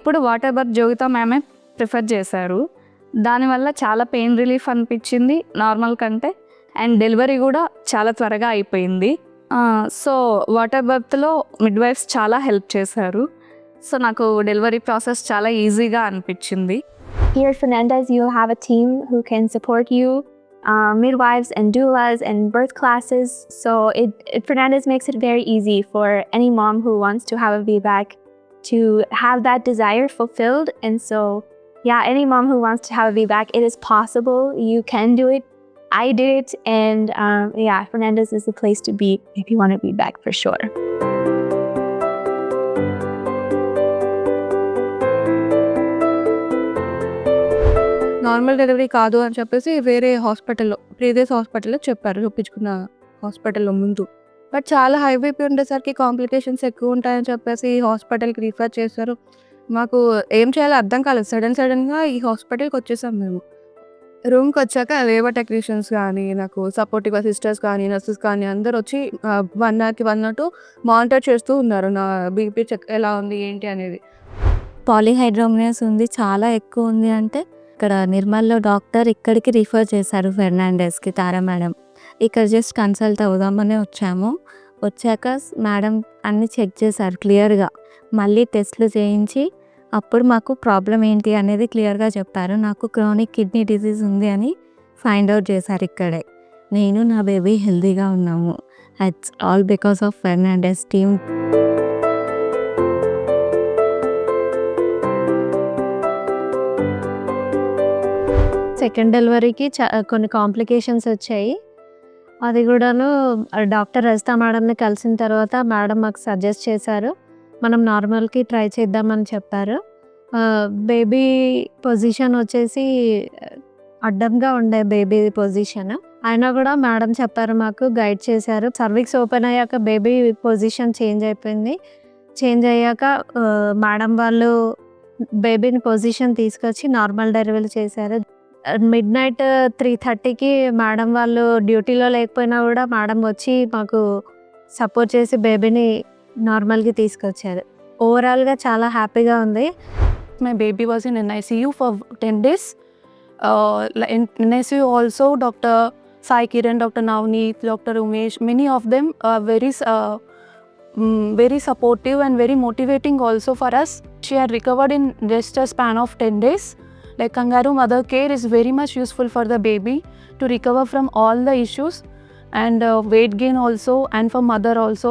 ఇప్పుడు water birth జోగితా మ్యామే prefer చేశారు. దానివల్ల చాలా పెయిన్ రిలీఫ్ అనిపించింది నార్మల్ కంటే, అండ్ డెలివరీ కూడా చాలా త్వరగా అయిపోయింది. సో వాటర్ బర్త్లో మిడ్వైఫ్స్ చాలా హెల్ప్ చేశారు. సో నాకు డెలివరీ ప్రాసెస్ చాలా ఈజీగా అనిపించింది. Here at Fernandez, you'll have a team who can support you, midwives and doulas and birth classes. So Fernandez makes it very easy for any mom who wants to have a VBAC to have that desire fulfilled. And so, yeah, any mom who wants to have a VBAC, it is possible. You can do it. I did it. And yeah, Fernandez is the place to be if you want a VBAC for sure. Normal delivery కాదు అని చెప్పేసి వేరే హాస్పిటల్లో, previous హాస్పిటల్లో చెప్పారు, చూపించుకున్న హాస్పిటల్లో ముందు. But చాలా హై బీపీ ఉండేసరికి కాంప్లికేషన్స్ ఎక్కువ ఉంటాయని చెప్పేసి ఈ హాస్పిటల్కి రిఫర్ చేశారు. మాకు ఏం చేయాలో అర్థం కాలేదు. సడన్గా ఈ హాస్పిటల్కి వచ్చేసాం మేము. రూమ్కి వచ్చాక లేబర్ టెక్నీషియన్స్ కానీ, నాకు సపోర్టివ్ సిస్టర్స్ కానీ, నర్సెస్ కానీ అందరు వచ్చి 1 hourకి 1 or 2 మానిటర్ చేస్తూ ఉన్నారు నా బీపీ చెక్ ఎలా ఉంది ఏంటి అనేది. పాలీహైడ్రోమియాస్ ఉంది, చాలా ఎక్కువ ఉంది అంటే ఇక్కడ నిర్మల్లో డాక్టర్ ఇక్కడికి రిఫర్ చేశారు, ఫెర్నాండెస్కి, తారా మేడం. ఇక్కడ జస్ట్ కన్సల్ట్ అవుదామని వచ్చాము. వచ్చాక మేడం అన్నీ చెక్ చేశారు క్లియర్గా. మళ్ళీ టెస్ట్లు చేయించి అప్పుడు మాకు ప్రాబ్లం ఏంటి అనేది క్లియర్గా చెప్పారు. నాకు క్రానిక్ కిడ్నీ డిసీజ్ ఉంది అని ఫైండ్ అవుట్ చేశారు ఇక్కడే. నేను నా బేబీ హెల్తీగా ఉన్నాము. It's all because of Fernandes team. Second డెలివరీకి కొన్ని కాంప్లికేషన్స్ వచ్చాయి. అది కూడాను డాక్టర్ రజితా మేడంని కలిసిన తర్వాత మేడం మాకు సజెస్ట్ చేశారు, మనం నార్మల్కి ట్రై చేద్దామని చెప్పారు. బేబీ పొజిషన్ వచ్చేసి అడ్డంగా ఉండే బేబీ పొజిషన్, అయినా కూడా మేడం చెప్పారు, మాకు గైడ్ చేశారు. సర్విక్స్ ఓపెన్ అయ్యాక బేబీ పొజిషన్ చేంజ్ అయిపోయింది. చేంజ్ అయ్యాక మేడం వాళ్ళు బేబీని పొజిషన్ తీసుకొచ్చి నార్మల్ డెలివరీ చేశారు. midnight 3:30కి మేడం వాళ్ళు డ్యూటీలో లేకపోయినా కూడా మేడం వచ్చి మాకు సపోర్ట్ చేసి బేబీని నార్మల్కి తీసుకొచ్చారు. ఓవరాల్గా చాలా హ్యాపీగా ఉంది. My baby was in NICU for 10 days. In NICU also, Dr. Sai Kiran, Dr. Navneet, Dr. Umesh, many of them are very supportive and very motivating also for us. She had recovered in just a span of 10 days. Like kangaroo mother care is very much useful for the baby to recover from all the issues and weight gain also, and for mother also.